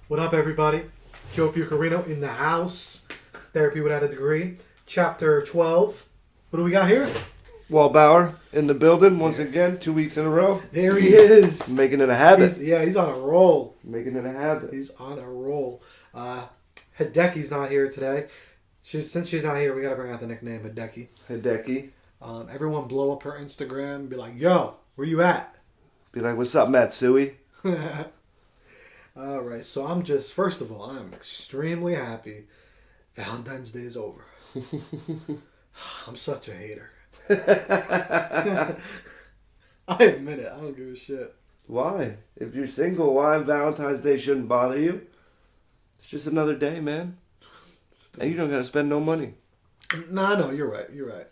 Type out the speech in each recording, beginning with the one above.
What up, everybody? Joe Fiucarino in the house. Therapy Without a Degree. Chapter 12. What do we got here? Wallbauer in the building once again, 2 weeks in a row. There he is. Making it a habit. He's on a roll. Making it a habit. He's on a roll. Hideki's not here today. Since she's not here, we gotta bring out the nickname Hideki. Hideki. Everyone blow up her Instagram. Be like, yo, where you at? Be like, what's up, Matsui? Alright, so first of all, I'm extremely happy Valentine's Day is over. I'm such a hater. I admit it. I don't give a shit. Why? If you're single, why Valentine's Day shouldn't bother you? It's just another day, man. And you don't gotta spend no money. Nah, no, you're right. You're right.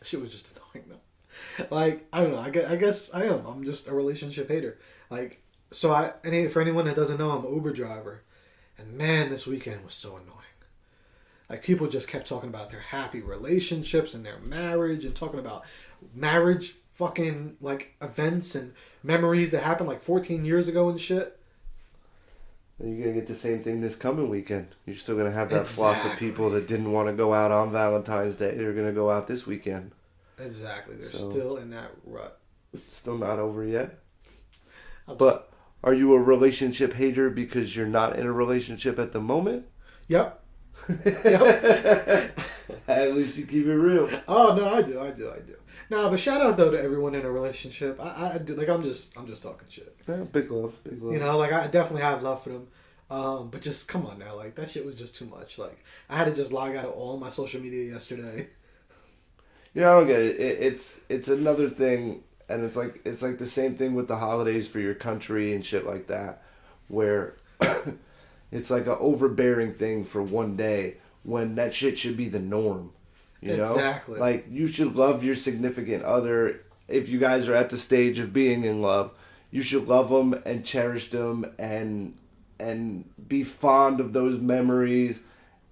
Shit was just annoying though. Like, I don't know. I guess I am. I'm just a relationship hater. Like, so for anyone that doesn't know, I'm an Uber driver, and man, this weekend was so annoying. Like, people just kept talking about their happy relationships and their marriage, and talking about marriage fucking like events and memories that happened like 14 years ago and shit. And you're gonna get the same thing this coming weekend. You're still gonna have that flock of people that didn't want to go out on Valentine's Day. They're gonna go out this weekend. Exactly. They're still in that rut. Still not over yet. But are you a relationship hater because you're not in a relationship at the moment? Yep. Yep. At least you keep it real. Oh no, I do. Nah, but shout out though to everyone in a relationship. I do, like, I'm just talking shit. Yeah, big love. You know, like, I definitely have love for them. But just come on now, like, that shit was just too much. Like, I had to just log out of all my social media yesterday. You know, I don't get it. It's another thing, and it's like the same thing with the holidays for your country and shit like that, where it's like an overbearing thing for one day when that shit should be the norm. You know? Exactly. Like, you should love your significant other. If you guys are at the stage of being in love, you should love them and cherish them and be fond of those memories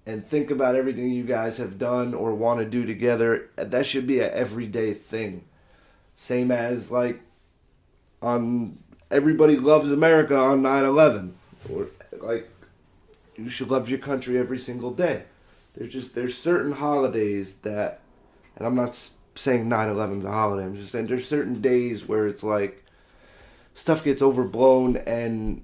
and think about everything you guys have done or want to do together. That should be an everyday thing. Same as, like, on Everybody Loves America on 9/11. Or, like, you should love your country every single day. There's certain holidays that, and I'm not saying 9/11's a holiday, I'm just saying there's certain days where it's like, stuff gets overblown, and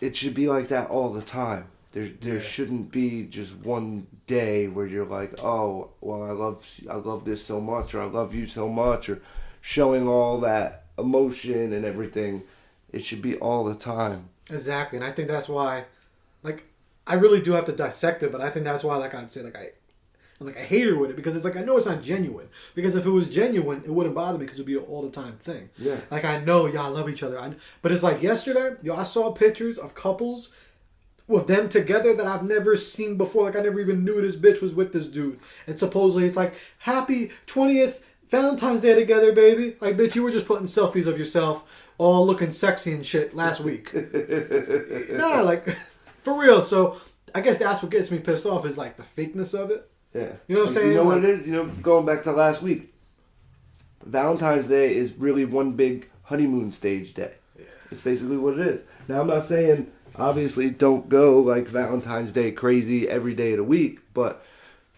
it should be like that all the time. There shouldn't be just one day where you're like, oh, well, I love this so much, or I love you so much, or showing all that emotion and everything. It should be all the time. Exactly, and I think that's why, like, I really do have to dissect it, but I think that's why, like, I'd say, like, I'm like a hater with it, because it's like, I know it's not genuine. Because if it was genuine, it wouldn't bother me, because it would be an all the time thing. Yeah. Like, I know y'all love each other. But it's like yesterday, I saw pictures of couples with them together that I've never seen before. Like, I never even knew this bitch was with this dude. And supposedly it's like, happy 20th Valentine's Day together, baby. Like, bitch, you were just putting selfies of yourself all looking sexy and shit last week. Nah, like, for real. So I guess that's what gets me pissed off, is like the fakeness of it. Yeah. You know what I'm saying? You know what it is? You know, going back to last week, Valentine's Day is really one big honeymoon stage day. Yeah. It's basically what it is. Now, I'm not saying, obviously, don't go like Valentine's Day crazy every day of the week, but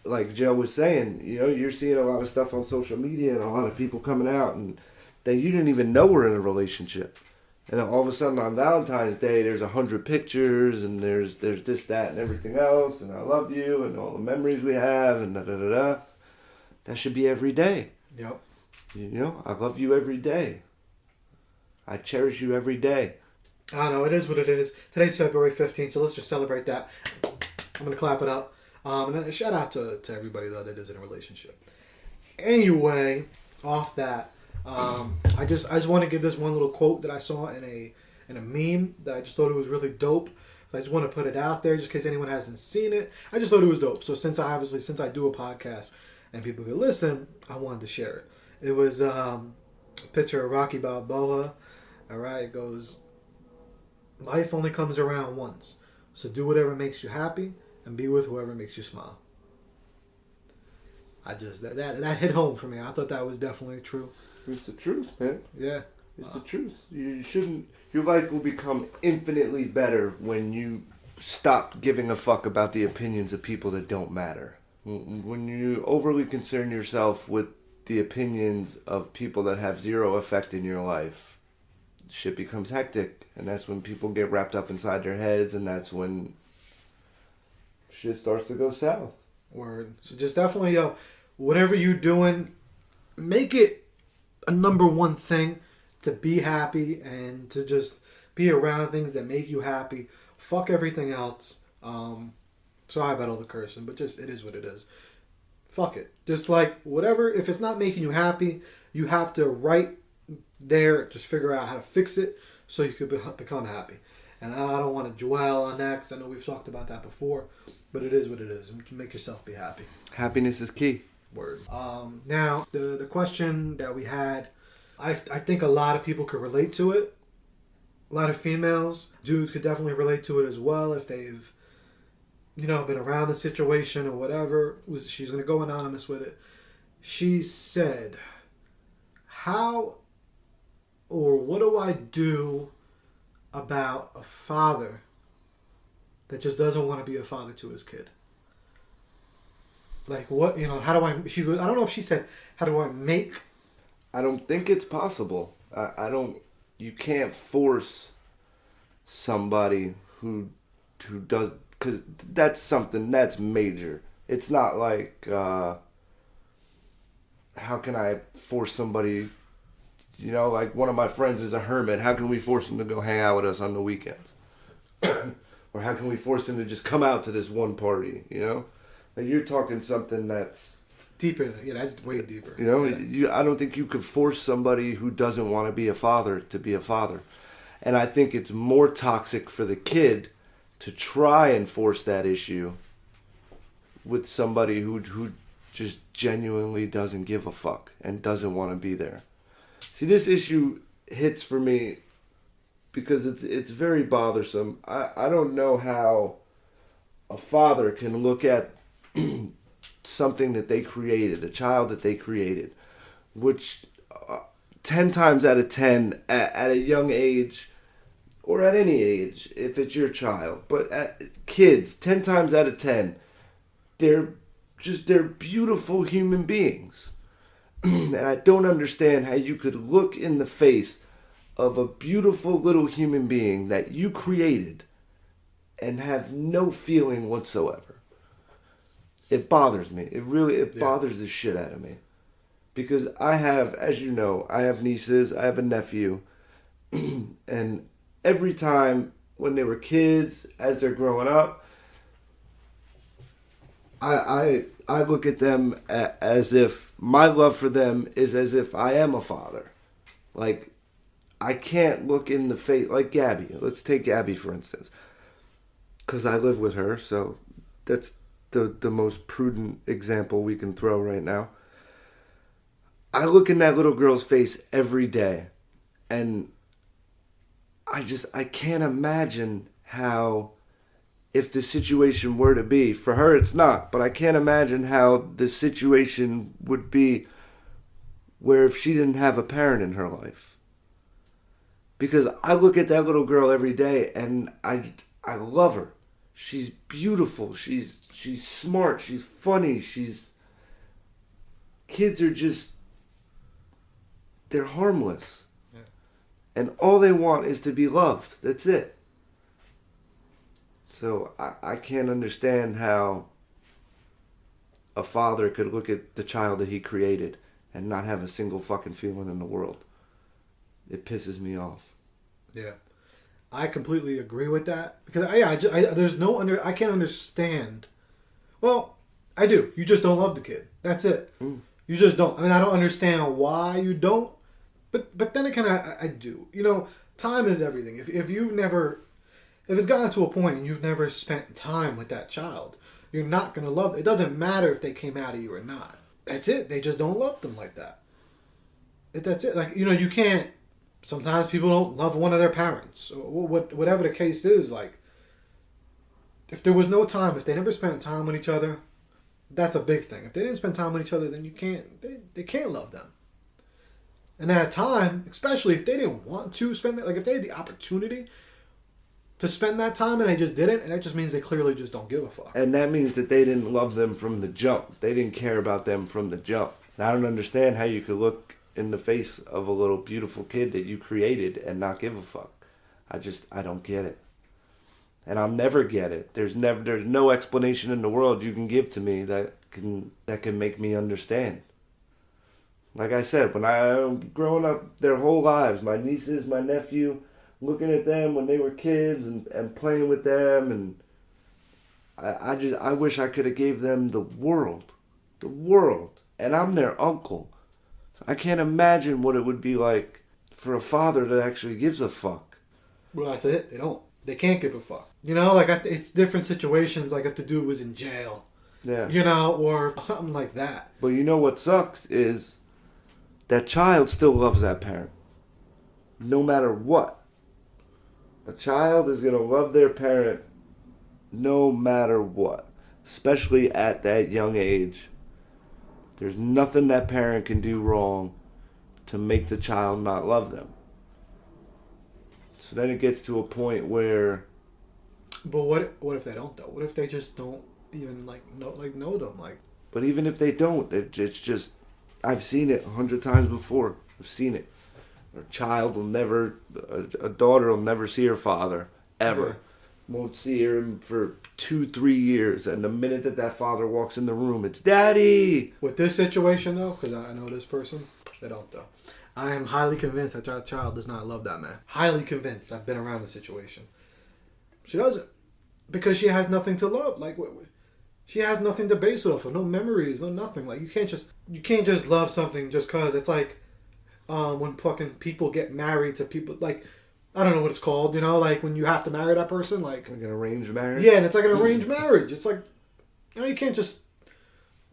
like Joe was saying, you know, you're seeing a lot of stuff on social media and a lot of people coming out and that you didn't even know were in a relationship. And then all of a sudden on Valentine's Day, there's 100 pictures and there's this, that, and everything else, and I love you, and all the memories we have, and da-da-da-da. That should be every day. Yep. You know, I love you every day. I cherish you every day. I don't know, it is what it is. Today's February 15th, so let's just celebrate that. I'm going to clap it up. And then a shout out to everybody, though, that is in a relationship. Anyway, off that, I just want to give this one little quote that I saw in a meme that I just thought it was really dope. So I just want to put it out there just in case anyone hasn't seen it. I just thought it was dope. So since I do a podcast and people can listen, I wanted to share it. It was a picture of Rocky Balboa. All right, it goes, life only comes around once, so do whatever makes you happy and be with whoever makes you smile. That hit home for me. I thought that was definitely true. It's the truth, man. Yeah. It's the truth. You're Your life will become infinitely better when you stop giving a fuck about the opinions of people that don't matter. When you overly concern yourself with the opinions of people that have zero effect in your life, shit becomes hectic, and that's when people get wrapped up inside their heads, and that's when shit starts to go south. Word. So just definitely, whatever you're doing, make it a number one thing to be happy and to just be around things that make you happy. Fuck everything else. Sorry about all the cursing, but just it is what it is. Fuck it. Just like whatever, if it's not making you happy, you have to right there just figure out how to fix it so you could become happy. And I don't want to dwell on that because I know we've talked about that before, but it is what it is. Make yourself be happy. Happiness is key. Word. Now, the question that we had, I think a lot of people could relate to it. A lot of females, dudes could definitely relate to it as well if they've, been around the situation or whatever. She's going to go anonymous with it. She said, how or what do I do about a father that just doesn't want to be a father to his kid? Like what, how do I, I don't know if she said, how do I make... I don't think it's possible. You can't force somebody who does, because that's something that's major. It's not like, how can I force somebody, like one of my friends is a hermit. How can we force him to go hang out with us on the weekends? Or how can we force him to just come out to this one party, Like you're talking something that's deeper. Yeah, that's way deeper. I don't think you could force somebody who doesn't want to be a father to be a father. And I think it's more toxic for the kid to try and force that issue with somebody who just genuinely doesn't give a fuck and doesn't want to be there. See, this issue hits for me because it's very bothersome. I don't know how a father can look at something that they created, a child that they created, which 10 times out of 10 at a young age, or at any age, if it's your child, but kids, 10 times out of 10, they're beautiful human beings. And I don't understand how you could look in the face of a beautiful little human being that you created and have no feeling whatsoever. It bothers me. It bothers the shit out of me. Because I have, as you know, I have nieces, I have a nephew, and every time when they were kids, as they're growing up, I look at them as if my love for them is as if I am a father. Like, I can't look in the face, like Gabby. Let's take Gabby, for instance. Because I live with her, so that's the most prudent example we can throw right now. I look in that little girl's face every day, and I can't imagine how, if the situation were to be, for her it's not, but I can't imagine how the situation would be where if she didn't have a parent in her life. Because I look at that little girl every day and I love her. She's beautiful. She's smart. She's funny. Kids are just, they're harmless. Yeah. And all they want is to be loved. That's it. So I can't understand how a father could look at the child that he created and not have a single fucking feeling in the world. It pisses me off. Yeah. I completely agree with that. Because I can't understand. Well, I do. You just don't love the kid. That's it. Mm. You just don't. I mean, I don't understand why you don't. But then again, I do. Time is everything. If it's gotten to a point and you've never spent time with that child, you're not going to love it. It doesn't matter if they came out of you or not. That's it. They just don't love them like that. That's it. Like, you can't, sometimes people don't love one of their parents. Or whatever the case is, like, if there was no time, if they never spent time with each other, that's a big thing. If they didn't spend time with each other, then they can't love them. And at a time, especially if they didn't want to spend it, like if they had the opportunity to spend that time and they just didn't, and that just means they clearly just don't give a fuck. And that means that they didn't love them from the jump. They didn't care about them from the jump. And I don't understand how you could look in the face of a little beautiful kid that you created and not give a fuck. I don't get it. And I'll never get it. There's no explanation in the world you can give to me that can make me understand. Like I said, when I'm growing up their whole lives, my nieces, my nephew, looking at them when they were kids and playing with them, and I wish I could have gave them the world, and I'm their uncle. I can't imagine what it would be like for a father that actually gives a fuck. Well, that's it. They don't. They can't give a fuck. You know, like it's different situations. Like if the dude was in jail, Yeah. you know, or something like that. But you know what sucks is that child still loves that parent, no matter what. A child is gonna love their parent no matter what, especially at that young age. There's nothing that parent can do wrong to make the child not love them. So then it gets to a point where, But what if they don't though? What if they just don't even know them? Like, but even if they don't, it's just, I've seen it 100 times before. I've seen it. A daughter will never see her father ever. Won't see her for 2-3 years, and the minute that father walks in the room, it's Daddy. with this situation though, because I know this person, they don't though. I am highly convinced that child does not love that man. Highly convinced. I've been around the situation. She doesn't, because she has nothing to love. Like, she has nothing to base it off of. No memories, no nothing. Like you can't just love something just cause. It's like when fucking people get married to people, like, I don't know what it's called, you know, like when you have to marry that person, like an arranged marriage. Yeah, and it's like an arranged marriage. It's like, you know, you can't just.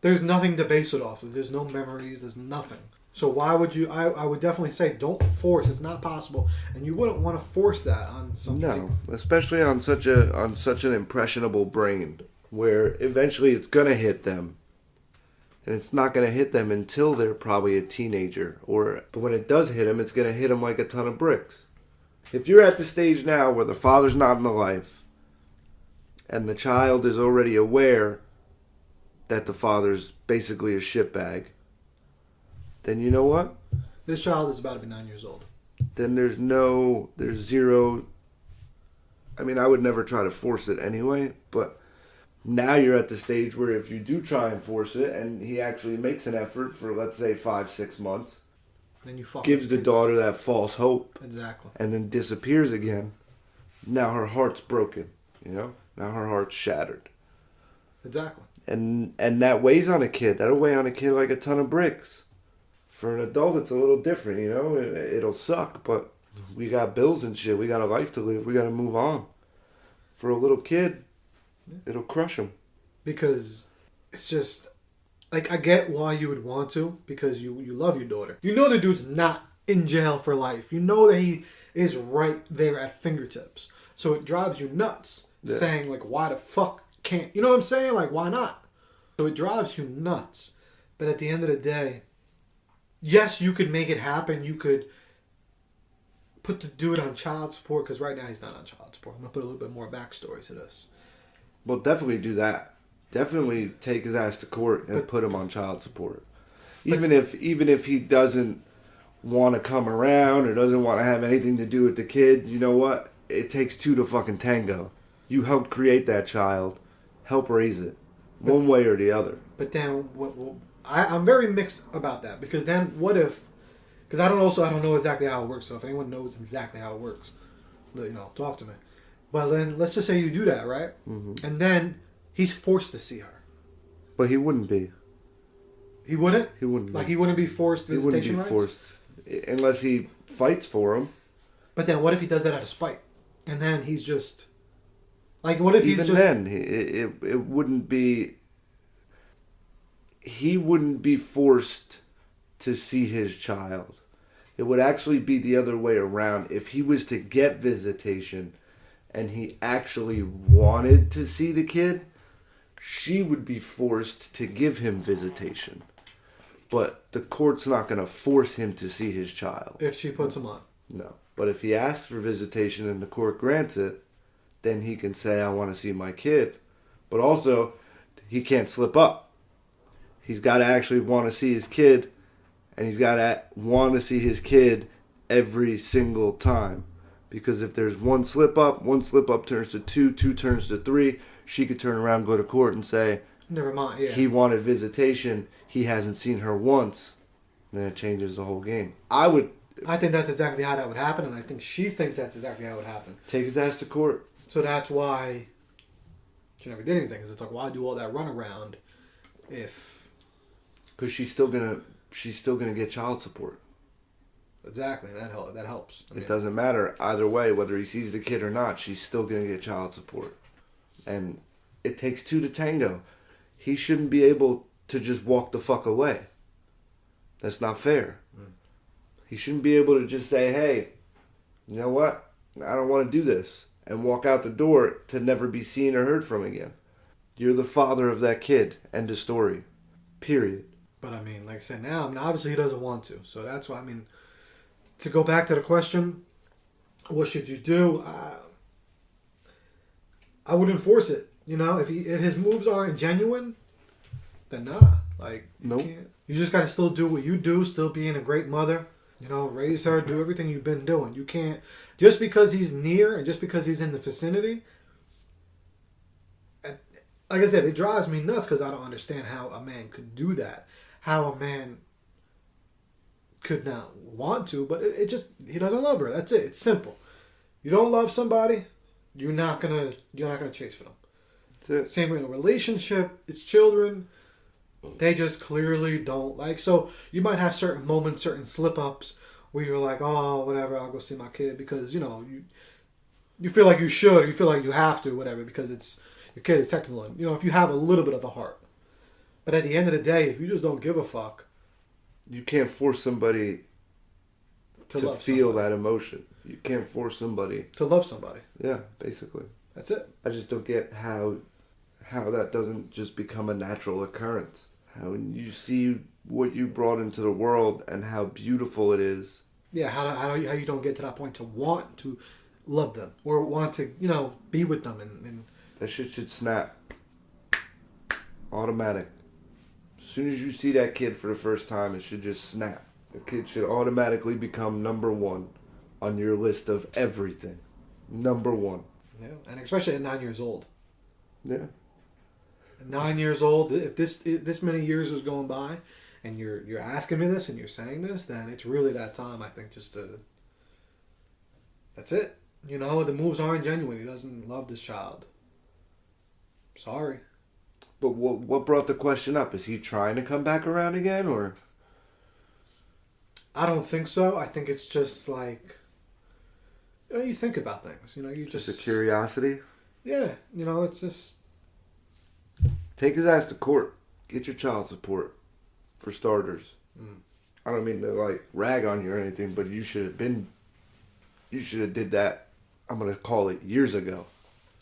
There's nothing to base it off of. There's no memories. There's nothing. So why would you? I would definitely say don't force. It's not possible, and you wouldn't want to force that on something. No, especially on such an impressionable brain, where eventually it's gonna hit them, and it's not gonna hit them until they're probably a teenager. But when it does hit them, it's gonna hit them like a ton of bricks. If you're at the stage now where the father's not in the life, and the child is already aware that the father's basically a shitbag, then you know what? This child is about to be 9 years old. Then there's zero. I mean, I would never try to force it anyway, but now you're at the stage where if you do try and force it, and he actually makes an effort for, let's say, 5-6 months, Then you fuck gives the kids. daughter that false hope, Exactly. and then disappears again, now her heart's broken, you know? Now her heart's shattered. Exactly. And that weighs on a kid. That'll weigh on a kid like a ton of bricks. For an adult, it's a little different, you know? It'll suck, but we got bills and shit. We got a life to live. We got to move on. For a little kid, it'll crush him. Because it's just, like, I get why you would want to, because you love your daughter. You know the dude's not in jail for life. You know that he is right there at fingertips. So it drives you nuts, saying, like, why the fuck can't... You know what I'm saying? Like, why not? So it drives you nuts. But at the end of the day, yes, you could make it happen. You could put the dude on child support, because right now he's not on child support. I'm going to put a little bit more backstory to this. Well, definitely do that. Definitely take his ass to court and put him on child support. Even if he doesn't want to come around or doesn't want to have anything to do with the kid, you know what? It takes two to fucking tango. You helped create that child. Help raise it. One way or the other. But then, I'm very mixed about that, because then what if? Because I don't know exactly how it works. So if anyone knows exactly how it works, talk to me. But then let's just say you do that, right? Mm-hmm. And then he's forced to see her. But he wouldn't be. He wouldn't. He wouldn't. Like he wouldn't be forced visitation rights. He wouldn't be forced unless he fights for him. But then, what if he does that out of spite? And then he's just like, what if he's just? Even then, it wouldn't be. He wouldn't be forced to see his child. It would actually be the other way around. If he was to get visitation and he actually wanted to see the kid, she would be forced to give him visitation. but the court's not going to force him to see his child. If she puts him on. No. But if he asks for visitation and the court grants it, then he can say, I want to see my kid. But also, he can't slip up. He's got to actually want to see his kid, and he's got to want to see his kid every single time. Because if there's one slip up turns to two turns to three, she could turn around, go to court, and say, never mind, yeah. he wanted visitation, he hasn't seen her once. Then it changes the whole game. I think that's exactly how that would happen, and I think she thinks that's exactly how it would happen. take his ass to court. So that's why she never did anything. Because it's like, why do all that runaround if... Because she's still gonna get child support. Exactly, that helps. It doesn't matter either way, whether he sees the kid or not. She's still gonna get child support, and it takes two to tango. He shouldn't be able to just walk the fuck away. That's not fair. He shouldn't be able to just say, "Hey, you know what? I don't want to do this," and walk out the door to never be seen or heard from again. You're the father of that kid. End of story. Period. But I mean, like I said, now, obviously he doesn't want to. So that's why, to go back to the question, what should you do? I would enforce it. You know, if his moves aren't genuine, then nah. Like, Nope. You just got to still do what you do, still being a great mother. You know, raise her, do everything you've been doing. You can't, just because he's near and just because he's in the vicinity. Like I said, it drives me nuts because I don't understand how a man could do that. How a man could not want to, but it just, he doesn't love her. That's it. It's simple. You don't love somebody, you're not gonna chase for them. That's it. Same way in a relationship, it's children. They just clearly don't like. So you might have certain moments, certain slip ups where you're like, oh, whatever, I'll go see my kid because you feel like you should, you feel like you have to, whatever, because it's your kid is technical. And, if you have a little bit of a heart. But at the end of the day, if you just don't give a fuck, you can't force somebody to feel that emotion. You can't force somebody to love somebody. Yeah, basically. That's it. I just don't get how that doesn't just become a natural occurrence. How you see what you brought into the world and how beautiful it is. Yeah, how you don't get to that point to want to love them or want to be with them and that shit should snap. Automatic. As soon as you see that kid for the first time, it should just snap. The kid should automatically become number one on your list of everything. Number one. Yeah, and especially at 9 years old. Yeah. At 9 years old, if this many years is going by, and you're asking me this and you're saying this, then it's really that time. I think just to. That's it. The moves aren't genuine. He doesn't love this child. Sorry. But what brought the question up? Is he trying to come back around again, or? I don't think so. I think it's just like, you think about things. You just a curiosity. Yeah, it's just. Take his ass to court. Get your child support, for starters. I don't mean to rag on you or anything, but you should have did that. I'm gonna call it years ago.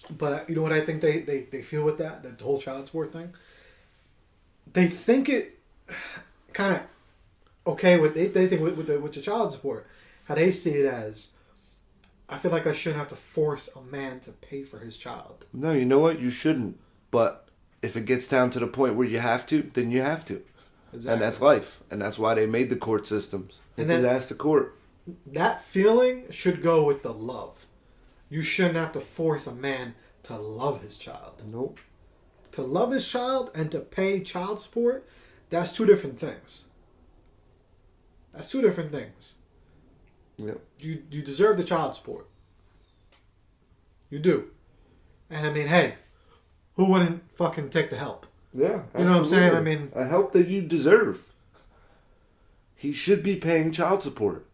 But you know what I think they feel with that whole child support thing? They think it kind of okay with they think with the child support, how they see it as, I feel like I shouldn't have to force a man to pay for his child. No, you know what? You shouldn't. But if it gets down to the point where you have to, then you have to. Exactly. And that's life. And that's why they made the court systems. And then ask the court. That feeling should go with the love. You shouldn't have to force a man to love his child. Nope. To love his child and to pay child support, that's two different things. That's two different things. Yep. You deserve the child support. You do. And hey, who wouldn't fucking take the help? Yeah. Absolutely. You know what I'm saying? A help that you deserve. He should be paying child support.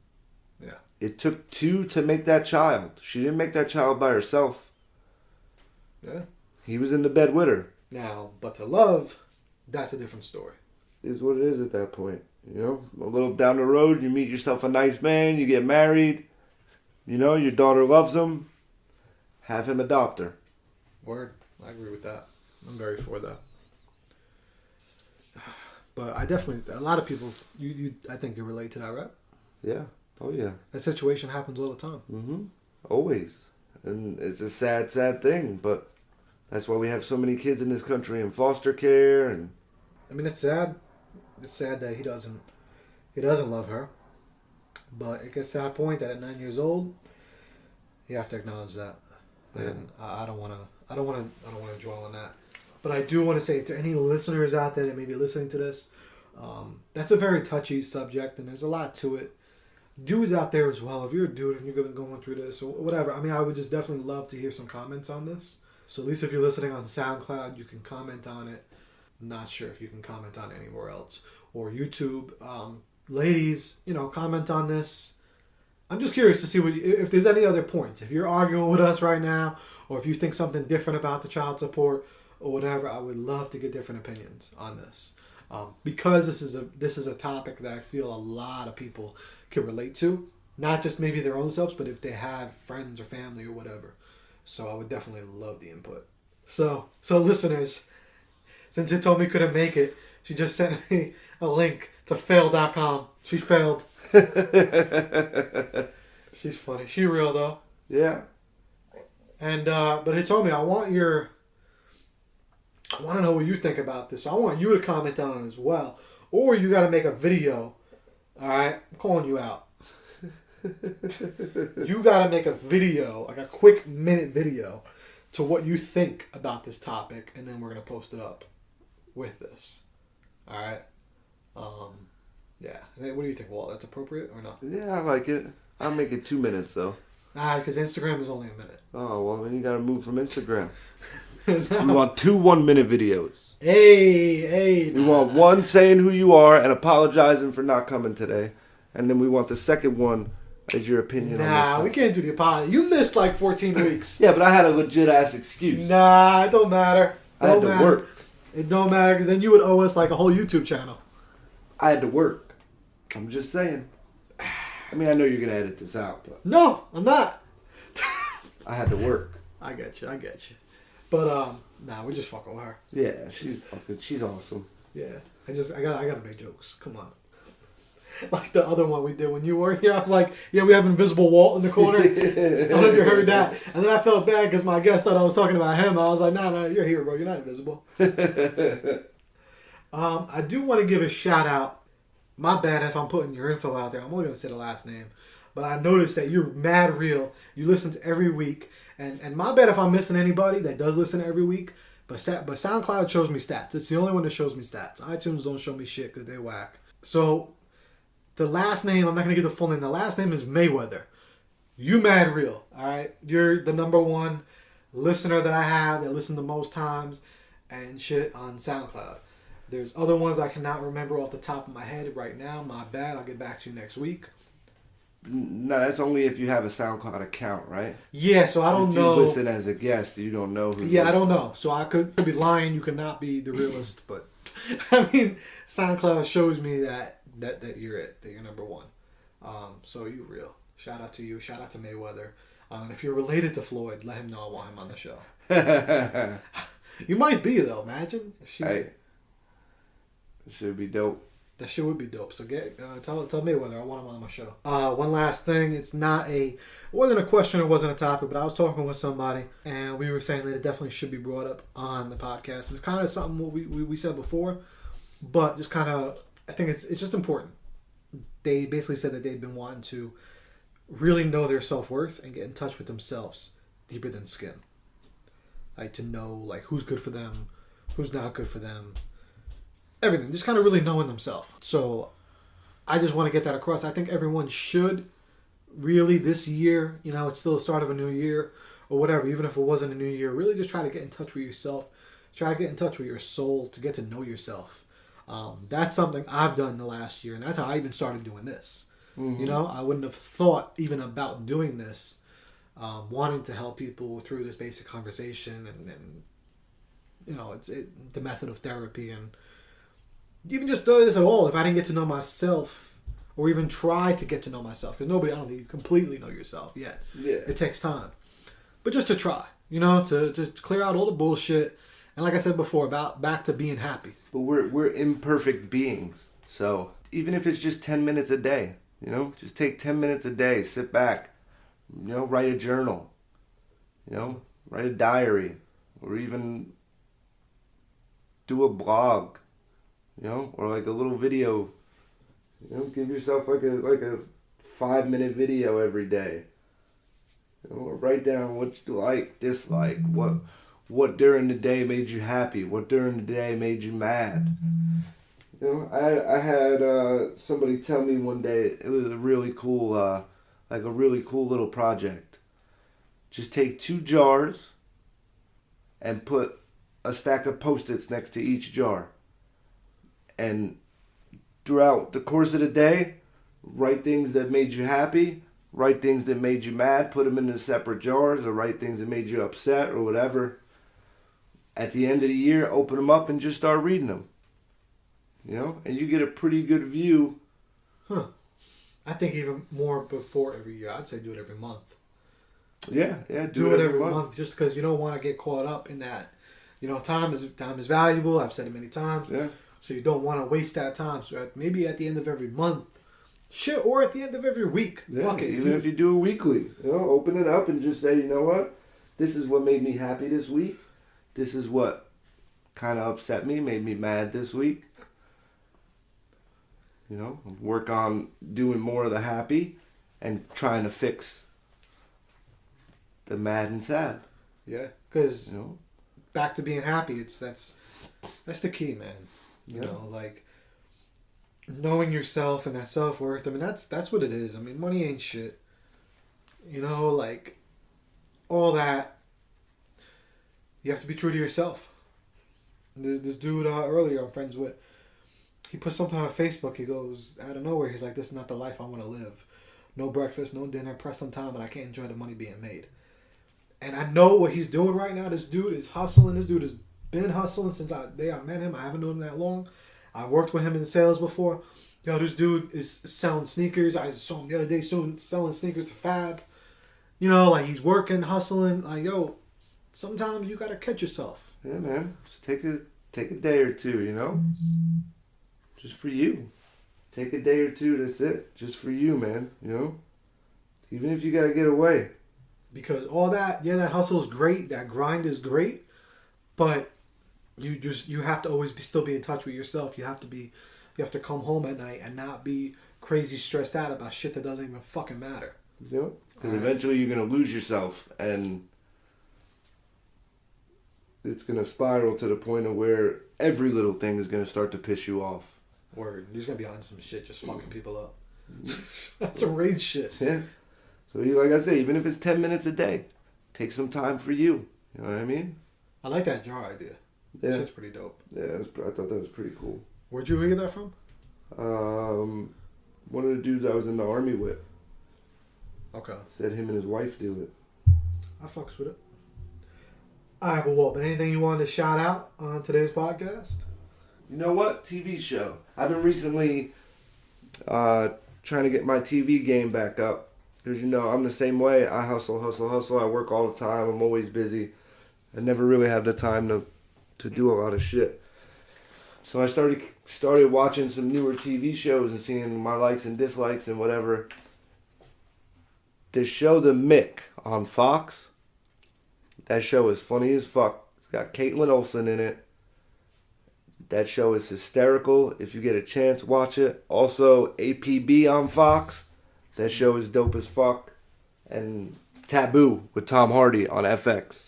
Yeah. It took two to make that child. She didn't make that child by herself. Yeah. He was in the bed with her. Now, but to love, that's a different story. It is what it is at that point. A little down the road, you meet yourself a nice man, you get married. Your daughter loves him. Have him adopt her. Word. I agree with that. I'm very for that. But I definitely, a lot of people, I think you relate to that, right? Yeah. Oh yeah. That situation happens all the time. Mm-hmm. Always. And it's a sad, sad thing, but that's why we have so many kids in this country in foster care. And I mean, it's sad. It's sad that he doesn't love her. But it gets to that point that at 9 years old, you have to acknowledge that. And I don't want to dwell on that. But I do want to say to any listeners out there that may be listening to this, that's a very touchy subject, and there's a lot to it. Dudes out there as well, if you're a dude and you're going through this or whatever, I mean, I would just definitely love to hear some comments on this. So at least if you're listening on SoundCloud, you can comment on it. I'm not sure if you can comment on it anywhere else. Or YouTube. Ladies, comment on this. I'm just curious to see if there's any other points. If you're arguing with us right now, or if you think something different about the child support or whatever, I would love to get different opinions on this. Because this is a topic that I feel a lot of people can relate to, not just maybe their own selves, but if they have friends or family or whatever. So I would definitely love the input. So listeners, since it told me couldn't make it, she just sent me a link to fail.com. She failed. She's funny. She real though. yeah. And but he told me I want to know what you think about this. So I want you to comment on it as well. Or you got to make a video. All right? I'm calling you out. You got to make a video, like a quick minute video, to what you think about this topic. And then we're going to post it up with this. All right? Yeah. What do you think, Walt? That's appropriate or not? Yeah, I like it. I'll make it 2 minutes, though. Because Instagram is only a minute. Oh, well, then you got to move from Instagram. We want 2 1-minute videos. Hey. We want one saying who you are and apologizing for not coming today. And then we want the second one as your opinion on Nah, this. we can't do the apology. You missed like 14 weeks. Yeah, but I had a legit-ass excuse. Nah, it don't matter. I had to work. It don't matter because then you would owe us like a whole YouTube channel. I had to work. I'm just saying. I mean, I know you're going to edit this out, but No, I'm not. I had to work. I get you. But nah, we just fucking with her. Yeah, she's awesome. Yeah, I gotta make jokes. Come on. Like the other one we did when you weren't here, I was like, yeah, we have an invisible Walt in the corner. I don't know if you heard that. And then I felt bad because my guest thought I was talking about him. I was like, no, you're here, bro. You're not invisible. I do want to give a shout out. My bad if I'm putting your info out there. I'm only going to say the last name. But I noticed that you're mad real. You listen to every week. And my bad if I'm missing anybody that does listen every week. But SoundCloud shows me stats. It's the only one that shows me stats. iTunes don't show me shit because they whack. So the last name, I'm not going to give the full name. The last name is Mayweather. You mad real. All right? You're the number one listener that I have that listen the most times and shit on SoundCloud. There's other ones I cannot remember off the top of my head right now. My bad. I'll get back to you next week. No, that's only if you have a SoundCloud account, right? Yeah, so I don't know. If you listen as a guest, you don't know who. Yeah, I don't know. So I could be lying. You could not be the realist, but I mean, SoundCloud shows me that you're it. That you're number one. So you real. Shout out to you. Shout out to Mayweather. And if you're related to Floyd, let him know I want him on the show. You might be though. Imagine. Hey. It should be dope. That shit would be dope. So tell Mayweather I want him on my show. One last thing. It wasn't a question. It wasn't a topic. But I was talking with somebody, and we were saying that it definitely should be brought up on the podcast. And it's kind of something what we said before, but just kind of I think it's just important. They basically said that they've been wanting to really know their self-worth and get in touch with themselves deeper than skin. Like to know like who's good for them, who's not good for them. Everything, just kind of really knowing themselves. So I just want to get that across. I think everyone should really this year, it's still the start of a new year or whatever, even if it wasn't a new year, really just try to get in touch with yourself. Try to get in touch with your soul to get to know yourself. That's something I've done the last year, and that's how I even started doing this. Mm-hmm. I wouldn't have thought even about doing this, wanting to help people through this basic conversation and it's the method of therapy and even just do this at all if I didn't get to know myself or even try to get to know myself. Because I don't think you completely know yourself yet. Yeah. It takes time. But just to try, to just clear out all the bullshit And like I said before, about back to being happy. But we're imperfect beings. So even if it's just 10 minutes a day, you know, just take 10 minutes a day, sit back, you know, write a journal, you know, write a diary, or even do a blog, you know, or like a little video, you know, give yourself like a 5-minute video every day. You know, or write down what you like, dislike, what during the day made you happy, what during the day made you mad. You know, I had somebody tell me one day it was a really cool, like a really cool little project. Just take 2 jars and put a stack of Post-its next to each jar. And throughout the course of the day, write things that made you happy, write things that made you mad, put them into separate jars, or write things that made you upset or whatever. At the end of the year, open them up and just start reading them. You know, and you get a pretty good view. Huh. I think even more before every year. I'd say do it every month. Yeah, Do it every month just because you don't want to get caught up in that. You know, time is valuable. I've said it many times. Yeah. So you don't want to waste that time. So maybe at the end of every month, shit, or at the end of every week. Yeah, Fuck it. even if you do it weekly, you know, open it up and just say, you know what, this is what made me happy this week. This is what kind of upset me, made me mad this week. You know, work on doing more of the happy and trying to fix the mad and sad. Yeah, because You know, back to being happy, that's the key, man. You Yeah. know, like knowing yourself and that self-worth. I mean, that's what it is. I mean, money ain't shit. You know, like all that. You have to be true to yourself. This dude earlier I'm friends with, he put something on Facebook. He goes, out of nowhere, he's like, this is not the life I want to live. No breakfast, no dinner, pressed on time, and I can't enjoy the money being made. And I know what he's doing right now. This dude is hustling. This dude has been hustling since I met him. I haven't known him that long. I've worked with him in sales before. Yo, this dude is selling sneakers. I saw him the other day selling sneakers to Fab. You know, like he's working, hustling. Like, yo, sometimes you got to catch yourself. yeah, man, just take a day or two, you know, just for you. Take a day or two. That's it. Just for you, man. You know, even if you gotta get away. Because all that, yeah, that hustle is great. That grind is great. But you have to always still be in touch with yourself. You have to come home at night and not be crazy stressed out about shit that doesn't even fucking matter. You know, because Right. eventually you're gonna lose yourself, and it's gonna spiral to the point of where every little thing is gonna start to piss you off. Word. You're just gonna be on some shit just fucking people up. That's some rage shit. Yeah. So like I say, even if it's 10 minutes a day, take some time for you. You know what I mean? I like that jar idea. That Yeah. shit's pretty dope. Yeah, I thought that was pretty cool. Where'd you hear that from? One of the dudes I was in the army with Okay. said him and his wife do it. I fucks with it. Alright, but what? But anything you wanted to shout out on today's podcast? You know what? TV show. I've been recently trying to get my TV game back up. Because, you know, I'm the same way. I hustle. I work all the time. I'm always busy. I never really have the time to do a lot of shit. So I started watching some newer TV shows and seeing my likes and dislikes and whatever. The show The Mick on Fox. That show is funny as fuck. It's got Caitlin Olsen in it. That show is hysterical. If you get a chance, watch it. Also, APB on Fox. That show is dope as fuck. And Taboo with Tom Hardy on FX.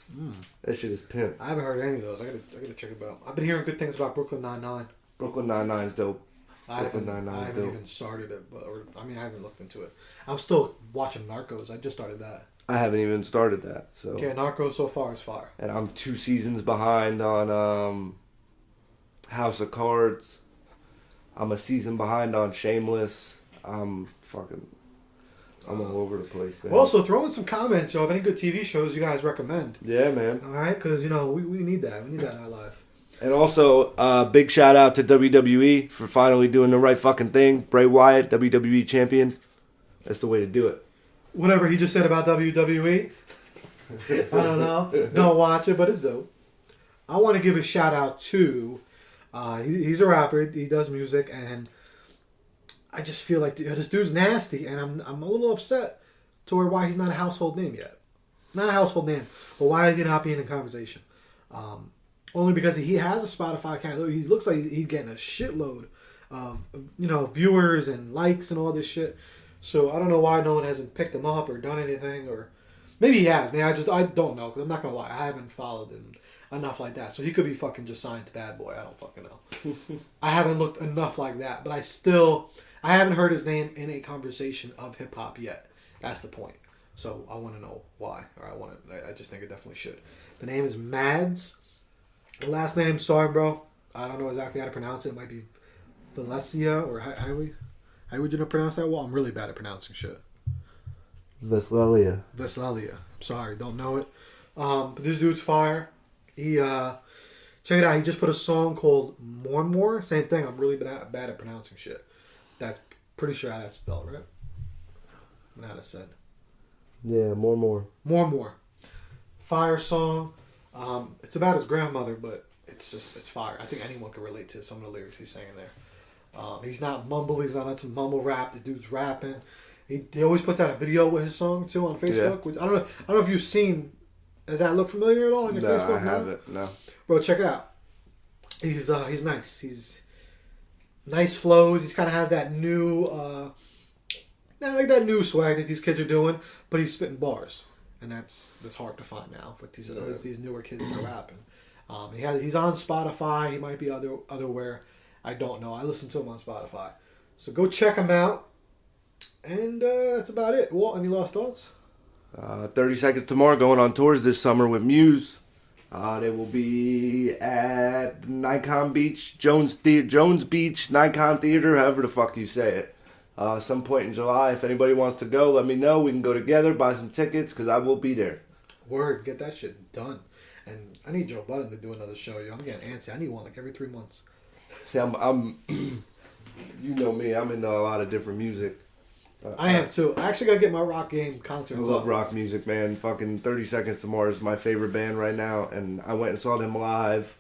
That shit is pimp. I haven't heard any of those. I gotta check it out. I've been hearing good things about Brooklyn Nine-Nine. Brooklyn Nine-Nine is dope. I haven't even started it, I haven't looked into it. I'm still watching Narcos. I just started that. I haven't even started that. So. Yeah, Narcos so far is fire. And I'm 2 seasons behind on House of Cards. I'm a season behind on Shameless. I'm all over the place, man. Also, throw in some comments, yo, of any good TV shows you guys recommend. Yeah, man. All right, because you know we need that. We need that in our life. And also, big shout out to WWE for finally doing the right fucking thing. Bray Wyatt, WWE champion. That's the way to do it. Whatever he just said about WWE, I don't know. Don't watch it, but it's dope. I want to give a shout out to. He's a rapper. He does music, and I just feel like this dude's nasty, and I'm a little upset to why he's not a household name yet. Not a household name, but why is he not being in conversation? Only because he has a Spotify account. He looks like he's getting a shitload of viewers and likes and all this shit. So I don't know why no one hasn't picked him up or done anything, or maybe he has. I don't know, because I'm not gonna lie, I haven't followed him enough like that. So he could be fucking just signed to Bad Boy. I don't fucking know. I haven't looked enough like that, but I haven't heard his name in a conversation of hip hop yet. That's the point. So I want to know why, or I just think it definitely should. The name is Mads. The last name, sorry, bro. I don't know exactly how to pronounce it. It might be Valencia, or how would you pronounce that? Well, I'm really bad at pronouncing shit. Veslelia. Sorry, don't know it. But this dude's fire. He check it out. He just put a song called More and More. Same thing. I'm really bad at pronouncing shit. That's pretty sure how that's spelled, right? How that's said. Yeah, More and More. Fire song. It's about his grandmother, but it's fire. I think anyone can relate to some of the lyrics he's saying there. He's not mumble. He's not on some mumble rap. The dude's rapping. He always puts out a video with his song too on Facebook. Yeah. Which I don't know if you've seen. Does that look familiar at all on your Facebook? I haven't. No. Bro, check it out. He's nice. He's nice flows. He kind of has that new that new swag that these kids are doing, but he's spitting bars, and that's hard to find now with these newer kids that are rapping. He's on Spotify. He might be otherwhere. I don't know. I listen to him on Spotify, so go check him out. And that's about it. Walt, any last thoughts? 30 Seconds to Mars going on tours this summer with Muse. They will be at Nikon Beach, Jones Beach, Nikon Theater, however the fuck you say it. Some point in July. If anybody wants to go, let me know. We can go together, buy some tickets, because I will be there. Word, get that shit done. And I need Joe Budden to do another show. Yo, I'm getting antsy. I need one like every 3 months. See, I'm you know me, I'm into a lot of different music. I am too. I actually gotta get my Rock Game concerts. I love rock music, man. Fucking 30 Seconds to Mars is my favorite band right now, and I went and saw them live.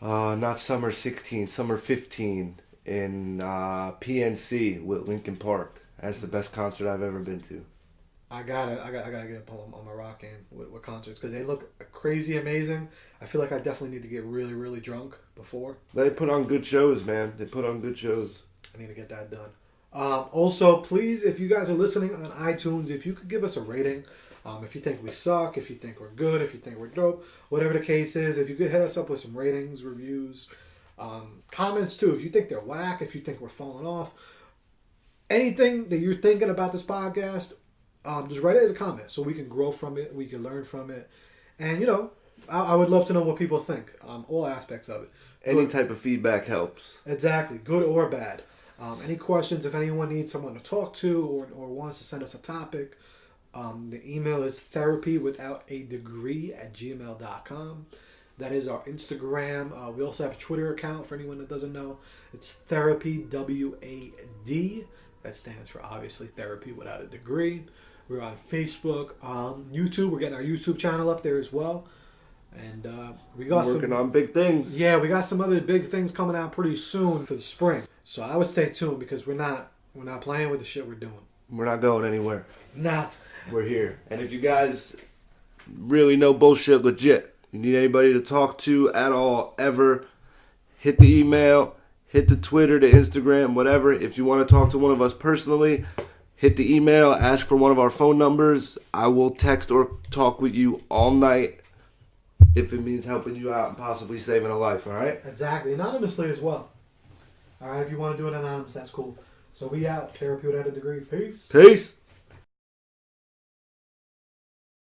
Not summer 16, summer 15 in PNC with Linkin Park. That's the best concert I've ever been to. I gotta get on my Rock Game with concerts, because they look crazy amazing. I feel like I definitely need to get really, really drunk before. They put on good shows, man. They put on good shows. I need to get that done. Also, please, if you guys are listening on iTunes, if you could give us a rating, if you think we suck, if you think we're good, if you think we're dope, whatever the case is, if you could hit us up with some ratings, reviews, comments too, if you think they're whack, if you think we're falling off, anything that you're thinking about this podcast, just write it as a comment so we can grow from it, we can learn from it, and I would love to know what people think, all aspects of it. Any type of feedback helps. Exactly, good or bad. Any questions, if anyone needs someone to talk to or wants to send us a topic, the email is therapywithoutadegree@gmail.com. That is our Instagram. We also have a Twitter account for anyone that doesn't know. It's Therapy WAD. That stands for, obviously, Therapy Without a Degree. We're on Facebook, YouTube. We're getting our YouTube channel up there as well. And we got working on big things. Yeah, we got some other big things coming out pretty soon for the spring. So I would stay tuned, because we're not playing with the shit we're doing. We're not going anywhere. Nah. We're here. And if you guys really know bullshit legit, you need anybody to talk to at all, ever, hit the email, hit the Twitter, the Instagram, whatever. If you want to talk to one of us personally, hit the email, ask for one of our phone numbers. I will text or talk with you all night, if it means helping you out and possibly saving a life, all right? Exactly. Anonymously as well. All right, if you want to do it anonymous, that's cool. So we out. Therapy Without a Degree. Peace. Peace.